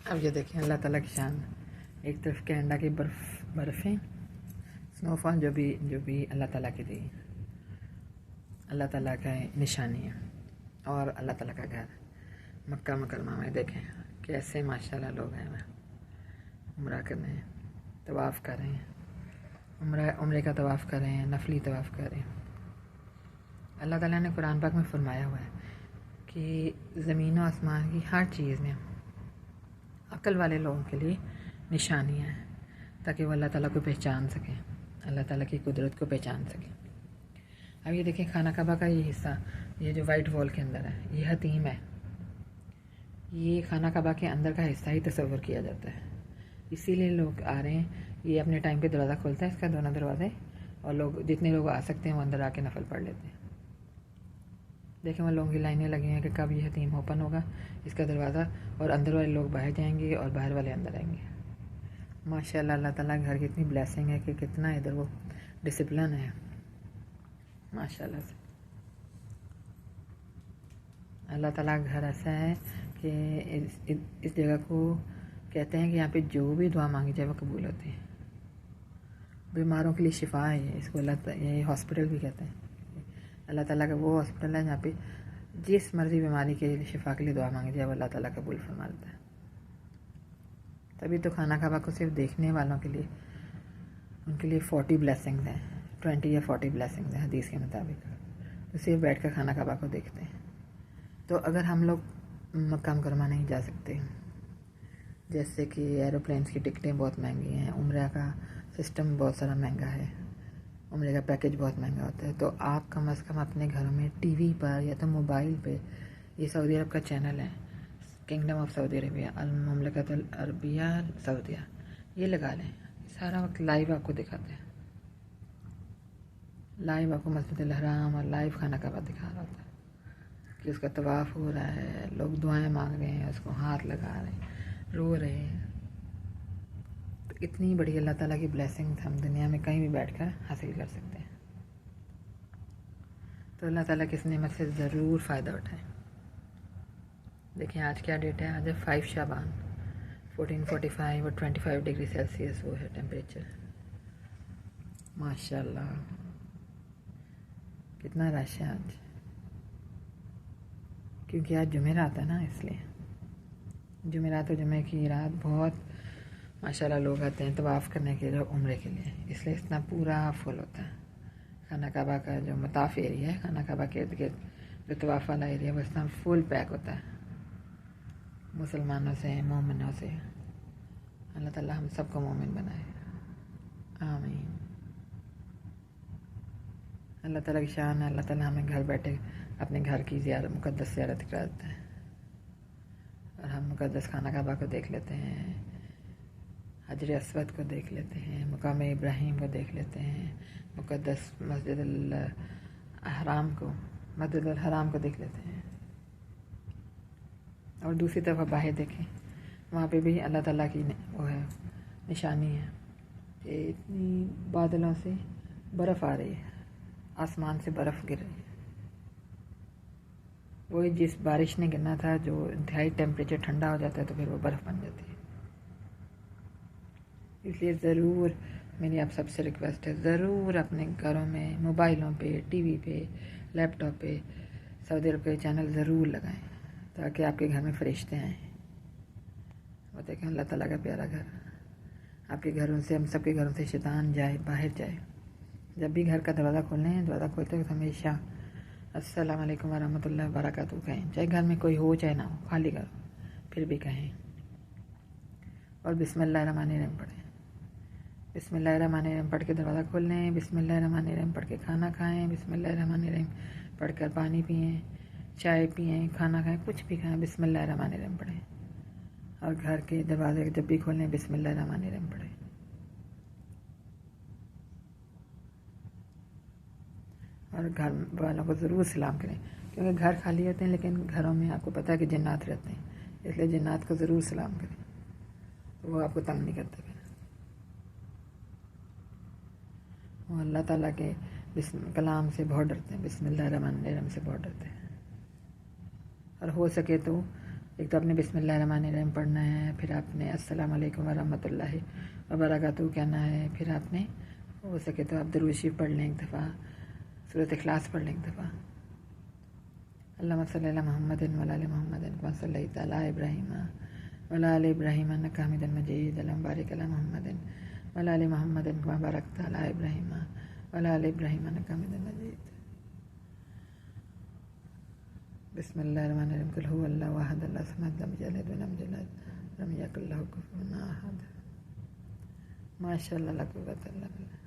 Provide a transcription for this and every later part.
अब ये देखें अल्लाह ताला की शान। एक तरफ कनाडा की बर्फ़ें स्नोफॉल जो भी अल्लाह ताला की दी, अल्लाह ताला का निशानी है। और अल्लाह ताला का घर मक्का मुकरमा में देखें कैसे माशाल्लाह लोग हैं उम्रा करने, तवाफ़ कर रहे हैं, उम्रे का तवाफ़ कर रहे हैं, नफली तवाफ़ कर रहे हैं। अल्लाह ताला ने कुरान पाक में फरमाया हुआ है कि ज़मीन और आसमान की हर चीज़ में अक्ल वाले लोगों के लिए निशानियाँ हैं, ताकि वो अल्लाह ताला को पहचान सकें, अल्लाह ताला की कुदरत को पहचान सकें। अब ये देखें खाना काबा का ये हिस्सा, ये जो वाइट वॉल के अंदर है, ये हतीम है। ये खाना काबा के अंदर का हिस्सा ही तस्वर किया जाता है, इसीलिए लोग आ रहे हैं। ये अपने टाइम पे दरवाज़ा खोलता है, इसका दोनों दरवाजे, और लोग जितने लोग आ सकते हैं वो अंदर आके नफल पढ़ लेते हैं। देखें वहाँ लोगों की लाइनें लगी हैं कि कब ये हतीम ओपन होगा इसका दरवाज़ा, और अंदर वाले लोग बाहर जाएंगे और बाहर वाले अंदर आएंगे। माशाल्लाह अल्लाह ताला घर की इतनी ब्लेसिंग है कि कितना इधर वो डिसिप्लिन है माशाल्लाह से। अल्लाह ताला का घर ऐसा है कि इस जगह को कहते हैं कि यहाँ पे जो भी दुआ मांगी जाए वो कबूल होती है। बीमारों के लिए शिफा है इसको ये हॉस्पिटल भी कहते हैं। अल्लाह ताला का वो हॉस्पिटल है जहाँ पे जिस मर्जी बीमारी के लिए शिफा के लिए दुआ मांगी जाए वो अल्लाह ताला कबूल फरमा लेता है। तभी तो खाना काबा को सिर्फ देखने वालों के लिए उनके लिए 40 ब्लेसिंग्स हैं, 20 या 40 ब्लेसिंग्स हैं हदीस के मुताबिक। तो सिर्फ बैठ कर खाना काबा को देखते हैं। तो अगर हम लोग मक्का मुकरमा नहीं जा सकते, जैसे कि एरोप्लेन्स की टिकटें बहुत महंगी हैं, उम्रा का सिस्टम बहुत सारा महंगा है, उम्रे का पैकेज बहुत महंगा होता है, तो आप कम से कम अपने घरों में टीवी पर या तो मोबाइल पे, ये सऊदी अरब का चैनल है किंगडम ऑफ सऊदी अरेबिया, अल ममलकतुल अरबिया सऊदिया, ये लगा लें। सारा वक्त लाइव आपको दिखाते हैं, लाइव आपको मस्जिद हराम और लाइव खाना काबा दिखा रहा होता है कि उसका तवाफ़ हो रहा है, लोग दुआएं मांग रहे हैं, उसको हाथ लगा रहे हैं, रो रहे हैं। तो इतनी बड़ी अल्लाह ताला की ब्लेसिंग हम दुनिया में कहीं भी बैठकर हासिल कर सकते हैं। तो अल्लाह ताला की इस नेमत से ज़रूर फ़ायदा उठाएं। देखिए आज क्या डेट है, आज है 5 शाबान, 1445 और 25 डिग्री सेल्सियस वो है टेम्परेचर। माशाल्लाह कितना रश है आज, क्योंकि आज जुमेरात है ना, इसलिए जुमेरात और जुमे की रात बहुत माशाल्लाह लोग आते हैं तवाफ़ करने के लिए, उम्रे के लिए, इसलिए इतना पूरा फुल होता है। खाना काबा का जो मताफ़ एरिया है, खाना काबा के इर्द गिर्द जो तवाफ़ वाला एरिया, वो इतना फुल पैक होता है मुसलमानों से, मोमिनों से। अल्लाह ताला हम सबको मोमिन बनाए, आमीन। अल्लाह ताला की शान है, अल्लाह ताला हमें घर बैठे अपने घर की ज़ियारत, मुक़द्दस ज़ियारत करा देता है, और हम मुक़द्दस खाना काबा को देख लेते हैं, हजर अस्वद को देख लेते हैं, मकाम इब्राहीम को देख लेते हैं, मुक़द्दस मस्जिद हराम को देख लेते हैं। और दूसरी तरफ बाहर देखें, वहाँ पे भी अल्लाह ताला की वो है निशानी है कि इतनी बादलों से बर्फ़ आ रही है, आसमान से बर्फ़ गिर रही है। वही जिस बारिश ने गिरना था, जो इंतहाई टेम्परेचर ठंडा हो जाता है तो फिर वो बर्फ़ बन जाती है। इसलिए ज़रूर मेरी आप सबसे रिक्वेस्ट है, ज़रूर अपने घरों में, मोबाइलों पे, टीवी पे, लैपटॉप पे सऊदी अरब के चैनल ज़रूर लगाएं, ताकि आपके घर में फरिश्ते आएँ और देखें अल्लाह ताला का प्यारा घर। आपके घरों से, हम सबके घरों से शैतान जाए, बाहर जाए। जब भी घर का दरवाज़ा खोलें, दरवाज़ा खोलते वक्त हमेशा अस्सलाम वालेकुम वरहमतुल्लाहि वबरकातुहू कहें, चाहे घर में कोई हो चाहे ना हो, खाली घर फिर भी कहें, और बिस्मिल्लाहिर्रहमानिर्रहीम पढ़ें। बिस्मिल्लाहिर्रहमानिर्रहीम पढ़ के दरवाज़ा खोल लें, बिस्मिल्लाहिर्रहमानिर्रहीम पढ़ के खाना खाएँ, बिस्मिल्लाहिर्रहमानिर्रहीम पढ़ कर पानी पिएँ, चाय पिएँ, खाना खाएँ, कुछ भी खाएँ, बिस्मिल्लाहिर्रहमानिर्रहीम पढ़ें। और घर के दरवाजे जब भी खोलें बिस्मिल्लाहिर्रहमानिर्रहीम पढ़ें। और घर वालों को ज़रूर सलाम करें, क्योंकि घर खाली होते हैं, लेकिन घरों में आपको पता है कि जन्नात रहते हैं, इसलिए जन्नात को ज़रूर सलाम करें, तो वो आपको तंग नहीं करते। फिर वो अल्लाह ताला के कलाम से बहुत डरते हैं, बिस्मिल्लाहिर्रहमानिर्रहीम से बहुत डरते हैं। और हो सके तो एक तो आपने बिस्मिल्लाहिर्रहमानिर्रहीम पढ़ना है, फिर आपने अस्सलाम वालेकुम वरहमतुल्लाहि वबरकातुहू कहना है, फिर आपने हो सके तो आप दुरूद शरीफ पढ़ लें एक दफ़ा, सूरत इखलास पढ़ लें एक दफ़ा। अल्लाहुम्मा सल्ली अला मुहम्मदिन व अला आलि मुहम्मदिन कमा सल्लैता अला इब्राहीम व अला आलि इब्राहीम इन्नका हमीदुम मजीद। अल्लाहुम्मा बारिक अला मुहम्मदिन व अला आलि मुहम्मदिन कमा बारकता अला इब्राहीम व अला आलि इब्राहीम इन्नका हमीदुम मजीद। बिस्मिल्लाहिर्रहमानिर्रहीम। कुल हुवल्लाहु अहद अल्लाहु समद लम यलिद व लम यूलद व लम यकुल लहू कुफुवन अहद। माशाअल्लाह ला कुव्वता इल्ला बिल्लाह।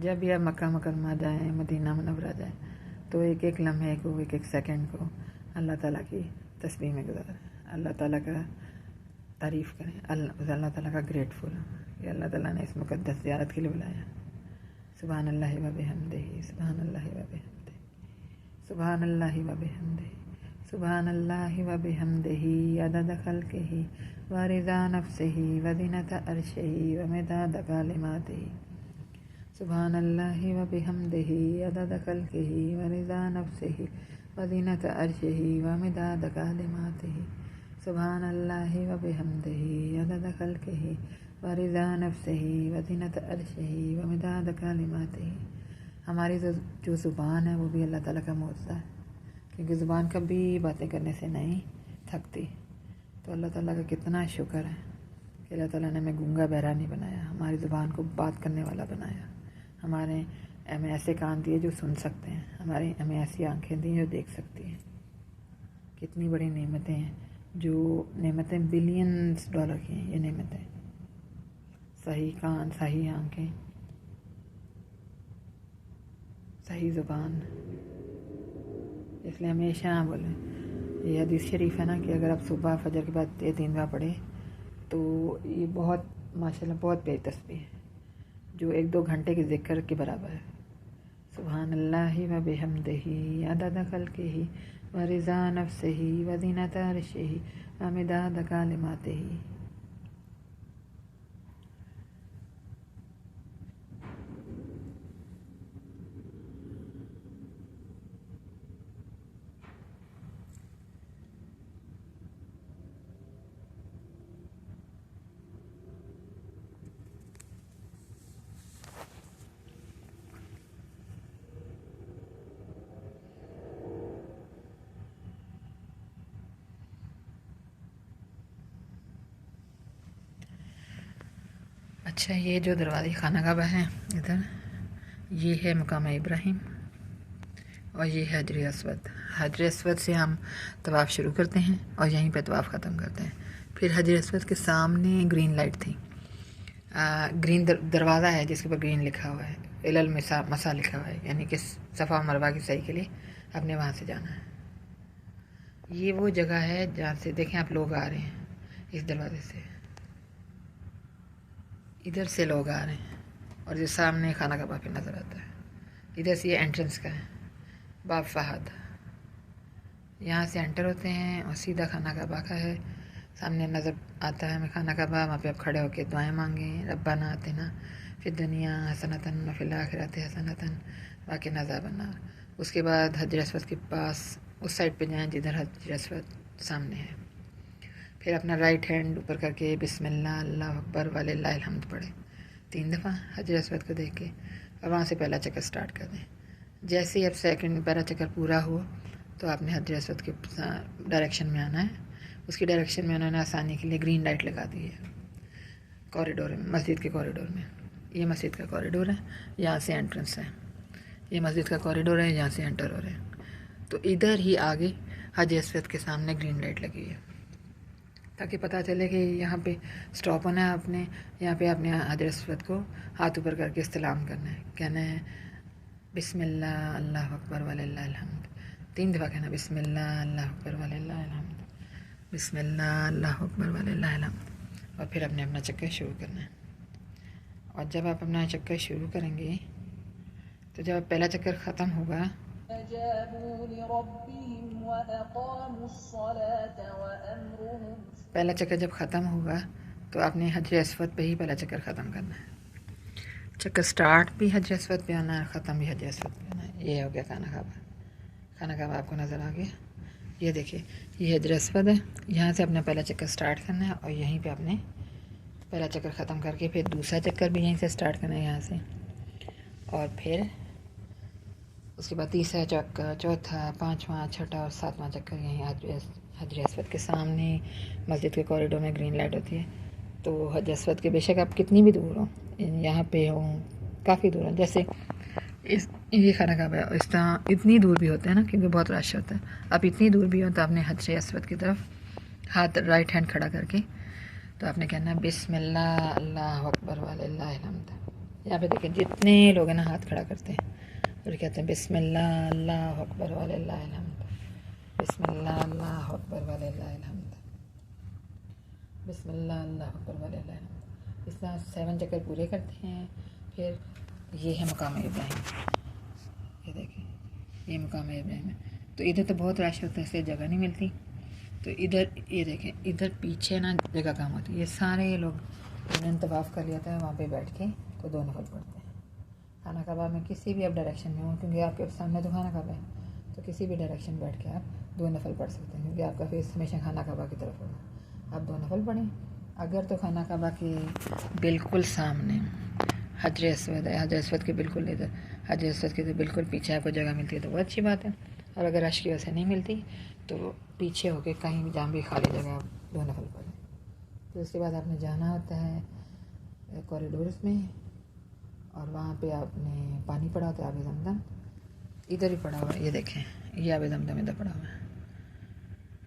जब भी आप मक्का मुकरमा जाएँ, मदीना मुनव्वरा जाएँ, तो एक एक लम्हे को, एक एक सेकंड को अल्लाह ताला की तस्बीह में गुजारें, अल्लाह ताला का तारीफ़ करें, अल्लाह ताला का ग्रेटफुल कि अल्लाह ताला ने इस मुक़द्दस ज़ियारत के लिए बुलाया। सुबहानल्लाहि व बिहम्दिही, सुबहानल्लाहि व बिहम्दिही, सुबहानल्लाहि व बिहम्दिही, सुबहानल्लाहि व बिहम्दिही अदद खल्क़िही व रिज़ा नफ्सिही व ज़ीनत अर्शिही व मिदाद कलिमातिही। सुबहानल्लाहि व बिहम्दिही अदद खल्क़िही व रिज़ा नफ्सिही व ज़ीनत अर्शिही व मिदाद कलिमातिही। सुबहानल्लाहि व बिहम्दिही अदद खल्क़िही व रिज़ा नफ्सिही व ज़ीनत अर्शिही व मिदाद कलिमातिही। हमारी जो ज़ुबान है वो भी अल्लाह ताला का मोअज़्ज़ा है, क्योंकि ज़ुबान कभी बातें करने से नहीं थकती। तो अल्लाह ताला का कितना शुक्र है कि अल्लाह ताला ने हमें गूंगा बहरा नहीं बनाया, हमारी ज़ुबान को बात करने वाला बनाया, हमें ऐसे कान दिए जो सुन सकते हैं, हमें ऐसी आंखें दी जो देख सकती हैं। कितनी बड़ी नेमतें हैं, जो नेमतें बिलियंस डॉलर की हैं ये नेमतें। सही कान, सही आंखें, सही ज़ुबान। इसलिए हमेशा बोलें, ये हदीस शरीफ है ना कि अगर आप सुबह फजर के बाद 3 बार पढ़े तो ये बहुत माशाल्लाह बहुत प्यारी तस्बीह है, जो 1-2 घंटे के ज़िक्र के बराबर है। सुबहानल्लाहि व बिहम्दिही अदद खल्क़िही व रिज़ा नफ्सिही व ज़ीनत अर्शिही व मिदाद कलिमातिही। अच्छा, ये जो दरवाज़े खाना काबा है इधर, ये है मकाम इब्राहिम और ये है हजर अस्वद। हजर अस्वद से हम तवाफ़ शुरू करते हैं और यहीं पे तवाफ़ ख़त्म करते हैं। फिर हजर अस्वद के सामने ग्रीन लाइट थी, ग्रीन दरवाज़ा है जिसके ऊपर ग्रीन लिखा हुआ है, इलल मसा लिखा हुआ है, यानी कि सफ़ा मरवा की सही के लिए आपने वहाँ से जाना है। ये वो जगह है जहाँ से देखें आप लोग आ रहे हैं, इस दरवाज़े से इधर से लोग आ रहे हैं, और जो सामने खाना का बाप नज़र आता है, इधर से ये एंट्रेंस का है, बाब फहद। यहाँ से एंटर होते हैं और सीधा खाना का बाका है, सामने नज़र आता है हमें खाना का बा। वहाँ पे आप खड़े होकर दुआएं मांगें, रब्बाना आतिना फिद दुनिया हसनतन व फिल आखिरति हसनतन व क़िना अज़ाबन्नार। उसके बाद हजर अस्वद के पास उस साइड पे जाएं जिधर हजर अस्वद सामने है। फिर अपना राइट हैंड ऊपर करके बिस्मिल्लाह अल्लाहु अकबर वलिल्लाहिल हम्द पढ़ें 3 दफ़ा हजर अस्वद को देख के, और वहाँ से पहला चक्कर स्टार्ट कर दें। जैसे ही अब सेकंड पहला चक्कर पूरा हो तो आपने हजर अस्वद के डायरेक्शन में आना है। उसकी डायरेक्शन में उन्होंने आसानी के लिए ग्रीन लाइट लगा दी है कॉरिडोर में, मस्जिद के कॉरिडोर में। ये मस्जिद का कॉरिडोर है, यहाँ से एंट्रेंस है। ये मस्जिद का कॉरिडोर है, यहाँ से एंटर हो रहे हैं। तो इधर ही आगे हजर अस्वद के सामने ग्रीन लाइट लगी है, ताकि पता चले कि यहाँ पे स्टॉप होना है। आपने यहाँ पे आपने हजर अस्वद को हाथ ऊपर करके इस्तेलाम करना है, कहना है बिस्मिल्लाह अल्लाहु अकबर वलिल्लाहिल हम्द। 3 दफ़ा कहना बिस्मिल्लाह अल्लाहु अकबर वलिल्लाहिल हम्द, बिस्मिल्लाह अल्लाहु अकबर वलिल्लाहिल हम्द। और फिर आपने अपना चक्कर शुरू करना है। और जब आप अपना चक्कर शुरू करेंगे तो जब पहला चक्कर ख़त्म होगा, पहला चक्कर जब ख़त्म होगा तो आपने हजर अस्वद पे ही पहला चक्कर ख़त्म करना है। चक्कर स्टार्ट भी हजर अस्वद पे आना है, ख़त्म भी हजर अस्वद पे आना है। ये हो गया खाना काबा। खाना काबा आपको नज़र आ गया। ये देखिए, ये हजर अस्वद है। यहाँ से अपना पहला चक्कर स्टार्ट करना है और यहीं पे आपने पहला चक्कर ख़त्म करके फिर दूसरा चक्कर भी यहीं से स्टार्ट करना है, यहाँ से। और फिर उसके बाद तीसरा चक्कर, चौथा, पाँचवा, छठा और सातवां चक्कर यहीं हजर अस्वद के सामने मस्जिद के कॉरिडोर में ग्रीन लाइट होती है। तो हजर अस्वद के बेशक आप कितनी भी दूर हो, यहाँ पे हो, काफ़ी दूर हो, जैसे इस ये खाना काबा है, इस तरह इतनी दूर भी होते हैं ना, क्योंकि बहुत रश होता है। आप इतनी दूर भी हो तो आपने हजर अस्वद की तरफ हाथ राइट हैंड खड़ा करके तो आपने कहना बिस्मिल्लाह अल्लाह अकबर वलिल्लाहिल हम्द। यहाँ पे देखिए जितने लोग हैं ना हाथ खड़ा करते हैं और कहते हैं बिस्मिल्लाह अल्लाह अकबर वलिल्लाहिल हम्द, बिस्मिल्लाह अल्लाह अकबर वलिल्लाहिल हम्द, बिस्मिल्लाह अल्लाह अकबर वलिल्लाहिल हम्द। इस तरह 7 चक्कर पूरे करते हैं। फिर ये है मकाम इब्राहिम, ये देखें, ये मकाम इब्राहिम है। तो इधर तो बहुत रश होता है, इसलिए जगह नहीं मिलती। तो इधर ये देखें, इधर पीछे ना जगह कम होती है। ये सारे लोग इन्होंने तवाफ़ कर लिया था, वहाँ पे बैठ के तो 2 नफल पढ़ते हैं। खाना काबा में किसी भी आप डायरेक्शन में हो, क्योंकि आपके सामने तो खाना काबा है, तो किसी भी डायरेक्शन में बैठ के आप 2 नफल पढ़ सकते हैं, क्योंकि आपका फेस हमेशा खाना काबा की तरफ होगा। आप 2 नफल पढ़ें। अगर तो खाना काबा के बिल्कुल सामने हजर अस्वद है, हजर अस्वद के बिल्कुल इधर, हजर अस्वद के बिल्कुल पीछे आपको जगह मिलती है तो बहुत अच्छी बात है। और अगर रश की वजह से नहीं मिलती तो पीछे होके कहीं भी जहाँ भी खाली जगह आप 2 नफल पढ़ें। तो उसके बाद आपने जाना होता है कॉरिडोर्स में, और वहाँ पे आपने पानी पड़ा होता है, आब ज़मज़म इधर ही पड़ा हुआ है, ये देखें, ये आब ज़मज़म इधर पड़ा हुआ है।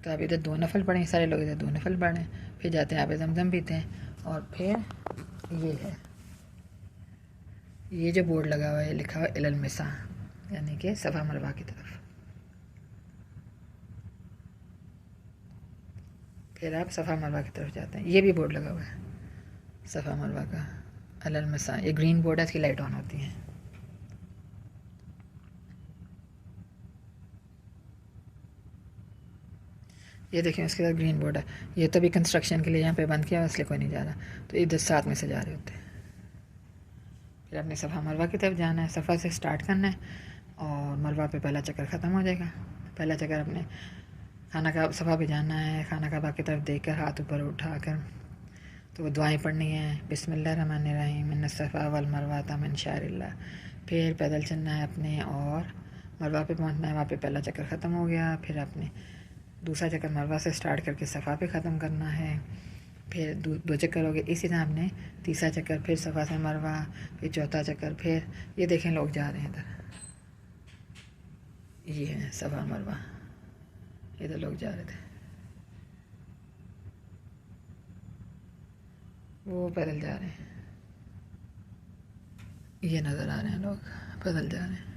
तो आप इधर 2 नफल पढ़ें, सारे लोग इधर 2 नफल पढ़ें, फिर जाते हैं आब ज़मज़म पीते हैं। और फिर ये है, ये जो बोर्ड लगा हुआ है लिखा हुआ है इलल मिसा, यानी कि सफ़ा मरवा की तरफ। फिर आप सफ़ा मरवा की तरफ जाते हैं। ये भी बोर्ड लगा हुआ है सफ़ा मरवा का, इलल मिसा। ये ग्रीन बोर्ड है, इसकी लाइट ऑन होती है। ये देखें, उसके बाद ग्रीन बोर्ड है। ये तो भी कंस्ट्रक्शन के लिए यहाँ पे बंद किया है, इसलिए कोई नहीं जा रहा। तो इधर साथ में से जा रहे होते हैं। फिर आपने सफ़ा मरवा की तरफ जाना है, सफ़ा से स्टार्ट करना है और मरवा पे पहला चक्कर ख़त्म हो जाएगा। पहला चक्कर अपने खाना का सफ़ा पे जाना है, खाना काबा की तरफ देख कर हाथ ऊपर उठा कर तो वो दुआएं पढ़नी है, बिस्मिल्लाहिर्रहमानिर्रहीम इन्नस सफ़ा वल मरवाता मिन शाइरिल्लाह। फिर पैदल चलना है अपने और मरवा पे पहुंचना है। वहाँ पे पहला चक्कर ख़त्म हो गया, फिर आपने दूसरा चक्कर मरवा से स्टार्ट करके सफ़ा पे ख़त्म करना है। फिर 2 चक्कर हो गए। इसी तरह हमने तीसरा चक्कर फिर सफ़ा से मरवा, फिर चौथा चक्कर। फिर ये देखें लोग जा रहे हैं इधर, ये है सफ़ा मरवा, इधर लोग जा रहे थे, वो पैदल जा रहे हैं, ये नज़र आ रहे हैं लोग पैदल जा रहे हैं।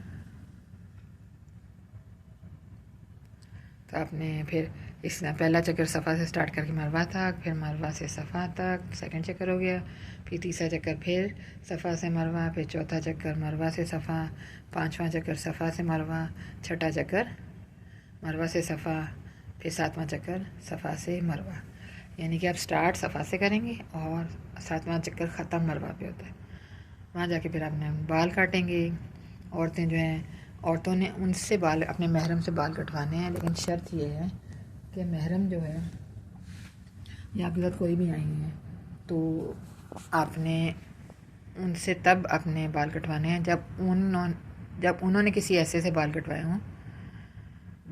तो आपने फिर इस पहला चक्कर सफ़ा से स्टार्ट करके मरवा तक, फिर मरवा से सफ़ा तक, सेकंड चक्कर हो गया। फिर तीसरा चक्कर फिर सफ़ा से मरवा, फिर चौथा चक्कर मरवा से सफ़ा, पांचवा चक्कर सफ़ा से मरवा, छठा चक्कर मरवा से सफ़ा, फिर सातवां चक्कर सफ़ा से मरवा। यानी कि आप स्टार्ट सफ़ा से करेंगे और सातवां चक्कर ख़त्म मरवा पे होता है। वहाँ जाके फिर आपने बाल काटेंगे। औरतें जो हैं, औरतों ने उनसे बाल अपने महरम से बाल कटवाने हैं, लेकिन शर्त ये है कि महरम जो है या आपके साथ कोई भी आई है तो आपने उनसे तब अपने बाल कटवाने हैं जब उन्होंने किसी ऐसे से बाल कटवाए हों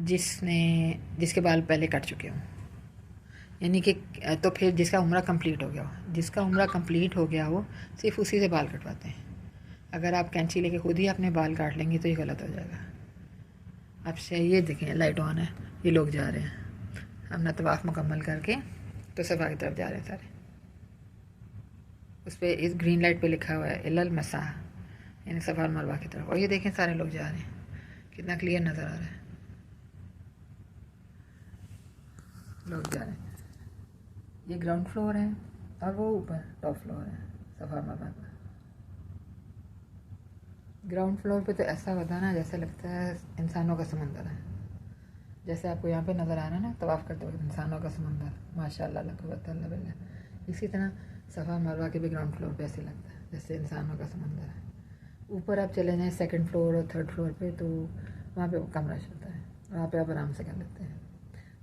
जिसके बाल पहले कट चुके हों। यानी कि तो फिर जिसका उम्रा कंप्लीट हो गया हो, जिसका उम्रा कंप्लीट हो गया हो सिर्फ उसी से बाल कटवाते हैं। अगर आप कैंची लेके खुद ही अपने बाल काट लेंगे तो ये गलत हो जाएगा आपसे। ये देखें लाइट ऑन है, ये लोग जा रहे हैं अपना तवाफ़ मुकम्मल करके तो सफ़ा की तरफ जा रहे हैं सारे। उस पर इस ग्रीन लाइट पे लिखा हुआ है इलल मसा, यानी सफ़ा और मरवा की तरफ। और ये देखें सारे लोग जा रहे हैं, कितना क्लियर नज़र आ रहा है, लोग जा रहे हैं। ये ग्राउंड फ्लोर है और वो ऊपर टॉप फ्लोर है सफ़ा मरवा का। ग्राउंड फ्लोर पे तो ऐसा होता है ना जैसे लगता है इंसानों का समंदर है, जैसे आपको यहाँ पे नज़र आ रहा है ना तवाफ़ करते वक्त इंसानों का समंदर, माशाअल्लाह ला कुव्वत इल्ला बिल्लाह। इसी तरह सफ़ा मरवा के भी ग्राउंड फ्लोर पे ऐसे लगता है जैसे इंसानों का समंदर है। ऊपर आप चले जाएँ सेकंड फ्लोर और थर्ड फ्लोर पे तो वहाँ पे कम रश होता है। वहाँ पे आप आराम से कर लेते हैं।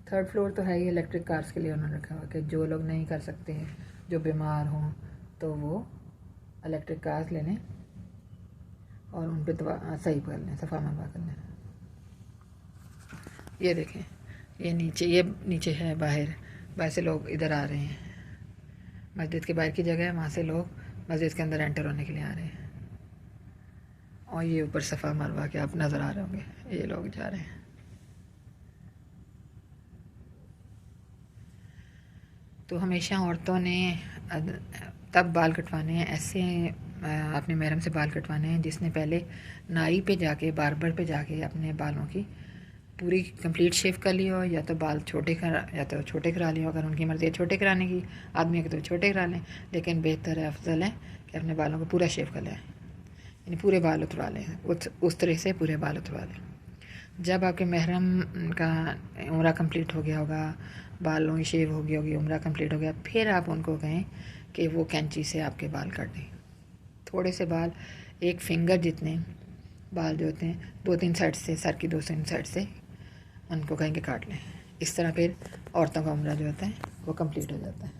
थर्ड फ्लोर तो है ही इलेक्ट्रिक कार्स के लिए उन्होंने रखा हुआ कि जो लोग नहीं कर सकते हैं, जो बीमार हों, तो वो इलेक्ट्रिक कार्स ले लें और उन पर सही कर लें, सफ़ा मरवा कर लें। ये देखें, ये नीचे है बाहर से लोग इधर आ रहे हैं। मस्जिद के बाहर की जगह है, वहाँ से लोग मस्जिद के अंदर एंटर होने के लिए आ रहे हैं। और ये ऊपर सफ़ा मरवा के आप नज़र आ रहे होंगे, ये लोग जा रहे हैं। तो हमेशा औरतों ने तब बाल कटवाने हैं, ऐसे अपने महरम से बाल कटवाने हैं जिसने पहले नाई पे जाके, बार्बर पे जाके अपने बालों की पूरी कंप्लीट शेव कर ली हो, या तो बाल छोटे करा लिए हो। अगर उनकी मर्ज़ी है छोटे कराने की आदमी के तो छोटे करा लें, लेकिन बेहतर है, अफजल है कि अपने बालों को पूरा शेव कर लें, यानी पूरे बाल उतरवा लें, उस तरह से पूरे बाल उतरवा लें। जब आपके महरम का उम्रा कंप्लीट हो गया होगा, बालों की शेव हो गई होगी, उम्रा कंप्लीट हो गया, फिर आप उनको कहें कि वो कैंची से आपके बाल काट दें। थोड़े से बाल, एक फिंगर जितने बाल जो होते हैं, 2-3 साइड से, सर की 2-3 साइड से उनको कहेंगे काट लें। इस तरह फिर औरतों का उम्रा जो होता है वो कंप्लीट हो जाता है।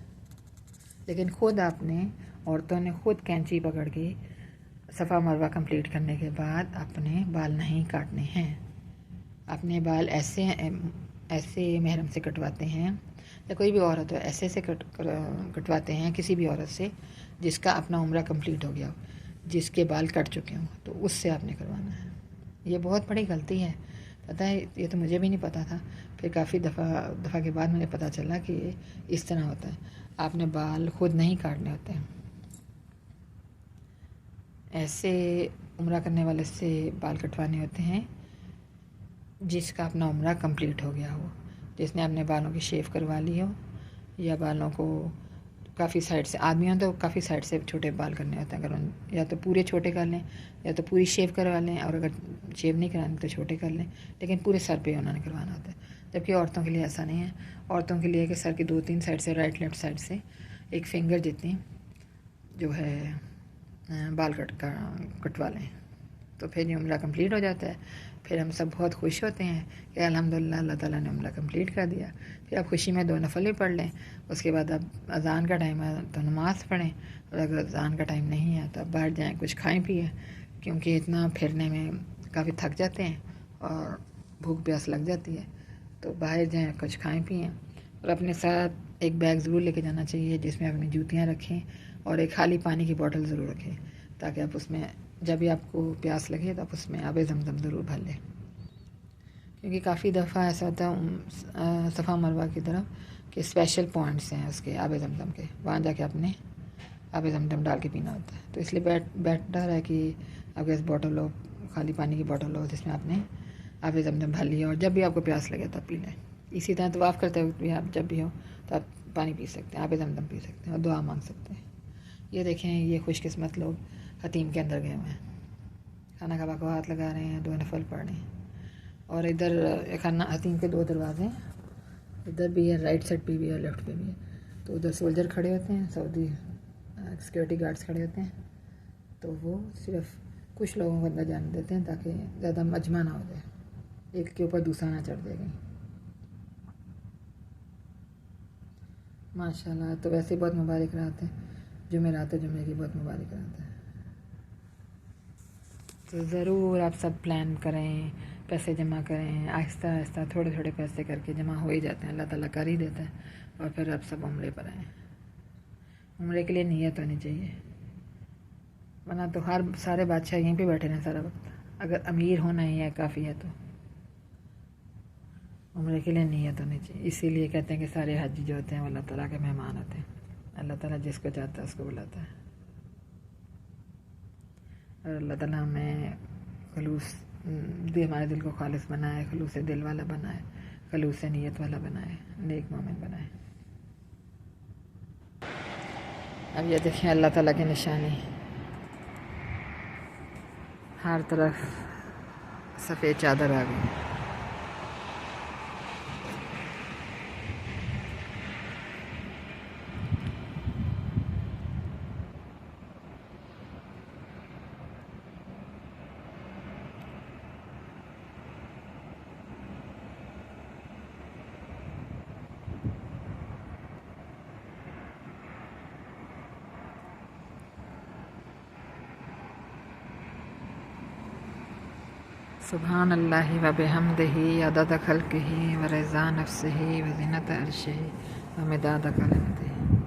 लेकिन औरतों ने खुद कैंची पकड़ के सफ़ा मरवा कंप्लीट करने के बाद अपने बाल नहीं काटने हैं। अपने बाल ऐसे महरम से कटवाते हैं, या कोई भी औरत हो ऐसे से कटवाते हैं किसी भी औरत से जिसका अपना उम्रा कंप्लीट हो गया हो, जिसके बाल कट चुके हों, तो उससे आपने करवाना है। ये बहुत बड़ी गलती है, पता है, ये तो मुझे भी नहीं पता था। फिर काफ़ी दफ़ा के बाद मुझे पता चला कि ये इस तरह होता है। आपने बाल खुद नहीं काटने होते हैं। ऐसे उम्रा करने वाले से बाल कटवाने होते हैं जिसका अपना उम्रा कंप्लीट हो गया हो, जिसने अपने बालों की शेव करवा ली हो, या बालों को काफ़ी साइड से, आदमियों तो काफ़ी साइड से छोटे बाल करने होते हैं। अगर या तो पूरे छोटे कर लें, या तो पूरी शेव करवा लें, और अगर शेव नहीं करानी तो छोटे कर लें, लेकिन पूरे सर पे उन्होंने करवाना होता है। जबकि औरतों के लिए ऐसा नहीं है। औरतों के लिए कि सर की 2-3 साइड से, राइट लेफ्ट साइड से एक फिंगर जितनी जो है बाल कटवा लें, तो फिर ये उम्रा कंप्लीट हो जाता है। फिर हम सब बहुत खुश होते हैं कि अल्हम्दुलिल्लाह अल्लाह ताला ने उम्रा कंप्लीट कर दिया। फिर आप खुशी में 2 नफल भी पढ़ लें। उसके बाद अब अज़ान का टाइम है तो नमाज़ पढ़ें, और अगर अज़ान का टाइम नहीं है तो अब बाहर जाएँ, कुछ खाएँ पिएँ, क्योंकि इतना फिरने में काफ़ी थक जाते हैं और भूख प्यास लग जाती है। तो बाहर जाएँ, कुछ खाएँ पिएँ, और अपने साथ एक बैग ज़रूर लेके जाना चाहिए जिसमें अपनी जूतियाँ रखें, और एक खाली पानी की बोतल ज़रूर रखें, ताकि आप उसमें जब भी आपको प्यास लगे तो आप उसमें आब ज़मज़म ज़रूर भर लें। क्योंकि काफ़ी दफ़ा ऐसा होता है सफ़ा मरवा की तरफ कि स्पेशल पॉइंट्स हैं उसके आब ज़मज़म के, वहाँ जाके आपने आब ज़मज़म डाल के पीना होता है। तो इसलिए बेटर है कि आपके पास बॉटल हो, खाली पानी की बॉटल हो, जिसमें आपने आब ज़मज़म भर लिया, और जब भी आपको प्यास लगे तब पी लें। इसी तरह तवाफ़ करते वक्त भी आप जब भी हो तो आप पानी पी सकते हैं, आब ज़मज़म पी सकते हैं और दुआ मांग सकते हैं। ये देखें, ये खुशकिस्मत लोग हतीम के अंदर गए हुए हैं, खाना खबा को हाथ लगा रहे हैं, 2 नफल पढ़ रहे हैं। और इधर खाना हतीम के 2 दरवाजे हैं, इधर भी है, राइट साइड पे भी है, लेफ्ट पे भी है। तो उधर सोल्जर खड़े होते हैं, सऊदी सिक्योरिटी गार्ड्स खड़े होते हैं, तो वो सिर्फ कुछ लोगों को अंदर जाने देते हैं ताकि ज़्यादा मजमा ना हो जाए, एक के ऊपर दूसरा ना चढ़ जाए कहीं। माशाल्लाह, तो वैसे बहुत मुबारक रात है, जुमेरात जुमे की बहुत मुबारक रात है। तो ज़रूर आप सब प्लान करें, पैसे जमा करें, आहिस्ता आहिस्ता थोड़े थोड़े पैसे करके जमा हो ही जाते हैं, अल्लाह ताला कर ही देता है। और फिर आप सब उम्रे पर आएँ। उम्रे के लिए नीयत होनी चाहिए, वरना तो सारे बादशाह यहीं पे बैठे रहें सारा वक्त। अगर अमीर होना ही है, काफ़ी है, तो उम्रे के लिए नीयत होनी चाहिए। इसीलिए कहते हैं कि सारे हाजी जो होते हैं वो अल्लाह ताला के मेहमान होते हैं। अल्लाह ताला जिसको चाहता है उसको बुलाता है, और अल्लाह ताला हमें हमारे दिल को खालिस बनाए, खलूस दिल वाला बनाए, खलूस नीयत वाला बनाए, नेक मोमिन बनाए। अब ये देखें अल्लाह ताला की निशानी, हर तरफ सफ़ेद चादर आ गई। सुभान अल्लाहि व बिहम्दिही अदद खल्क़िही व रिज़ा नफ्सिही व ज़ीनत अर्शिही व मिदाद कलिमतिही।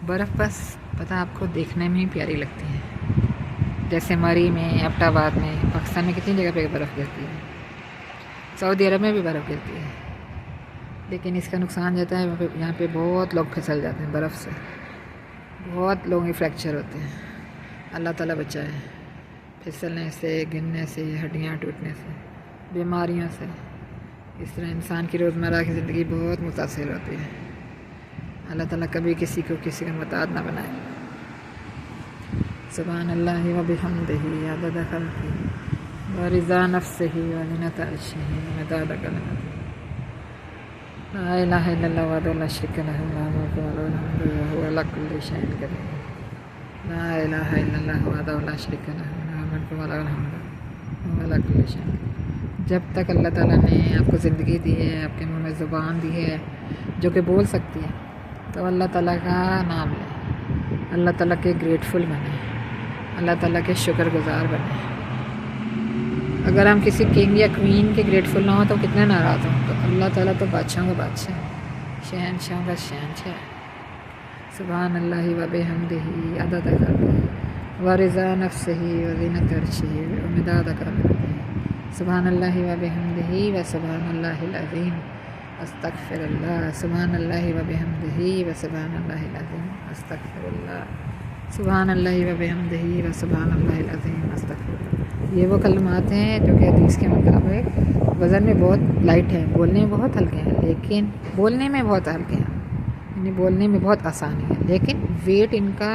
बर्फ़ बस पता आपको देखने में ही प्यारी लगती है। जैसे मरी में, एबटाबाद में, पाकिस्तान में कितनी जगह पे बर्फ़ गिरती है, सऊदी अरब में भी बर्फ़ गिरती है, लेकिन इसका नुकसान जाता है यहाँ पे बहुत लोग फिसल जाते हैं बर्फ़ से, बहुत लोगों के फ्रैक्चर होते हैं। अल्लाह ताला बचाए फिसलने से, गिरने से, हड्डियाँ टूटने से, बीमारियों से। इस तरह इंसान की रोज़मर्रा की ज़िंदगी बहुत मुतासिर होती है। अल्लाह ताला कभी किसी को किसी का मुताद ना बनाए। सुभान अल्लाहि व बिहम्दिही अदद खल्क़िही व रिज़ा नफ्सिही व ज़ीनत अर्शिही व मिदाद कलिमतिही। ला इलाहा इल्लल्लाह वहदहु ला शरीका लहु लहुल मुल्कु व लहुल हम्दु व हुवा अला कुल्लि शैइन क़दीर। ला इलाहा इल्लल्लाह वहदहु ला शरीका लहु लहुल मुल्कु व लहुल हम्दु व हुवा अला कुल्लि शैइन क़दीर। जब तक अल्लाह ताला ने आपको ज़िंदगी दी है, आपके मुँह में ज़ुबान दी है जो कि बोल सकती है, तो अल्लाह ताला का नाम लें, अल्लाह ताला के ग्रेटफुल बने, अल्लाह ताला के शुक्रगुज़ार बने। अगर हम किसी किंग या क्वीन के ग्रेटफुल ना हो तो कितने नाराज़ हों, तो अल्लाह ताला तो बादशाहों का बादशाह है, शहनशाहों का शहनशाह है। सुभान अल्लाहि व बिहम्दिही अदद खल्क़िही व रिज़ा नफ्सिही व ज़ीनत अर्शिही व मिदाद कलिमतिही। सुभान अल्लाहि व बिहम्दिही व सुभान अल्लाहिल अज़ीम अस्तग़फिरुल्लाह। सुभान अल्लाहि व बिहम्दिही व सुभान अल्लाहिल अज़ीम अस्तग़फिरुल्लाह। सुभान अल्लाहि व बिहम्दिही व सुभान अल्लाहिल अज़ीम अस्तग़फिरुल्लाह। ये वो कलमात हैं जो कि हदीस के मुताबिक वज़न में बहुत लाइट है, बोलने में बहुत हल्के हैं, लेकिन बोलने में बहुत हल्के हैं, यानी बोलने में बहुत आसानी है, लेकिन वेट इनका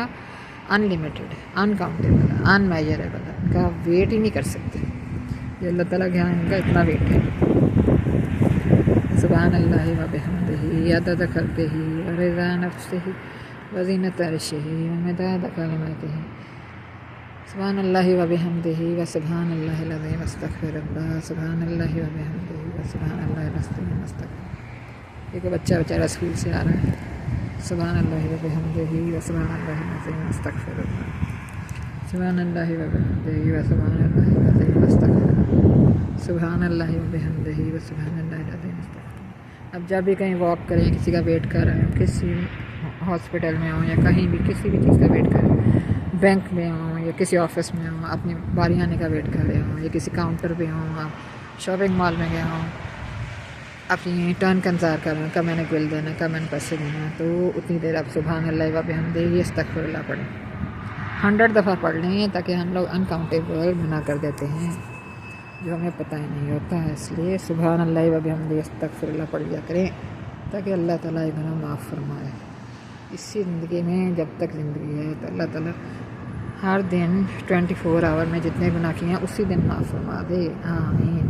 अनलिमिटेड है, अनकाउंटेबल है, अनमेजरेबल है। इनका वेट ही नहीं कर सकते। ये अल्लाह ताला के यहाँ इनका इतना वेट है। सुभान अल्लाहि व बिहम्दिही अदद खल्क़िही व रिज़ा नफ्सिही व ज़ीनत अर्शिही व मिदाद कलिमतिही। सुभान अल्लाहि व बिहम्दिही व सुभान अल्लाहिल अज़ीम अस्तग़फिरुल्लाह। सुभान अल्लाहि व बिहम्दिही व सुभान अल्लाहिल अज़ीम अस्तग़फिरुल्लाह। एक बच्चा बेचारा स्कूल से आ रहा है। सुभान अल्लाहि व बिहम्दिही व सुभान अल्लाहिल अज़ीम अस्तग़फिरुल्लाह। सुभान अल्लाहि व बिहम्दिही व सुभान अल्लाहिल अज़ीम अस्तग़फिरुल्लाह। सुभान अल्लाहि व बिहम्दिही व सुभान अल्लाहिल अज़ीम अस्तग़फिरुल्लाह। अब जब भी कहीं वॉक करें, किसी का वेट कर रहे हो, किसी हॉस्पिटल में हो या कहीं भी किसी भी चीज़ का वेट करें, बैंक में हो या किसी ऑफिस में हो, अपनी बारी आने का वेट कर रहे हो, या किसी काउंटर पे हो, आप शॉपिंग मॉल में गए हो, अपनी टर्न का इंतज़ार कर रहे हो, कब मैंने बिल देना, कब मैंने पैसे देना, तो उतनी देर आप सुभान अल्लाहि व बिहम्दिही अस्तग़फिरुल्लाह पढ़ें। 100 दफ़ा पढ़ लें, ताकि हम लोग अनकाउंटेबल गुनाह कर देते हैं जो हमें पता ही नहीं होता है। इसलिए सुभान अल्लाहि व बिहम्दिही अस्तग़फिरुल्लाह पढ़ लिया करें, ताकि अल्लाह ताला ये गुनाह माफ़ फरमाए। इसी ज़िंदगी में जब तक ज़िंदगी है तो अल्लाह ताला हर दिन 24 आवर में जितने गुनाह किए हैं उसी दिन माफ़ फरमा दे। आमीन।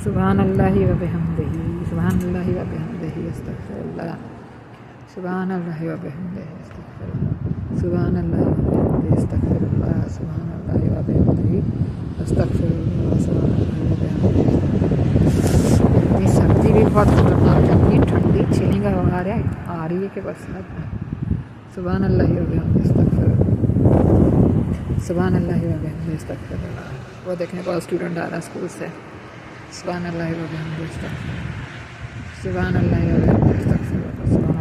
सुभान अल्लाहि व बिहम्दिही, सुभान अल्लाहि व बिहम्दिही अस्तग़फिरुल्लाह। सुभान अल्लाहि व बिहम्दिही अस्तग़फिरुल्लाह। सुभान अल्लाहि व बिहम्दिही अस्तग़फिरुल्लाह। सुभान अल्लाहि व बिहम्दिही अस्तग़फिरुल्लाह। सुभान अल्लाहि व बिहम्दिही अस्तग़फिरुल्लाह। इतनी सर्दी भी बहुत खतरनाक है, इतनी ठंडी चिलिंग हवा आ रही है कि बस लग। सुभान अल्लाहि व बिहम्दिही अस्तग़फिरुल्लाह। सुभान अल्लाहि व बिहम्दिही अस्तग़फिरुल्लाह। वो देखने को स्टूडेंट आ रहा है स्कूल से। सुभान अल्लाहि व बिहम्दिही अस्तग़फिरुल्लाह। सुभान अल्लाहि व बिहम्दिही अस्तग़फिरुल्लाह।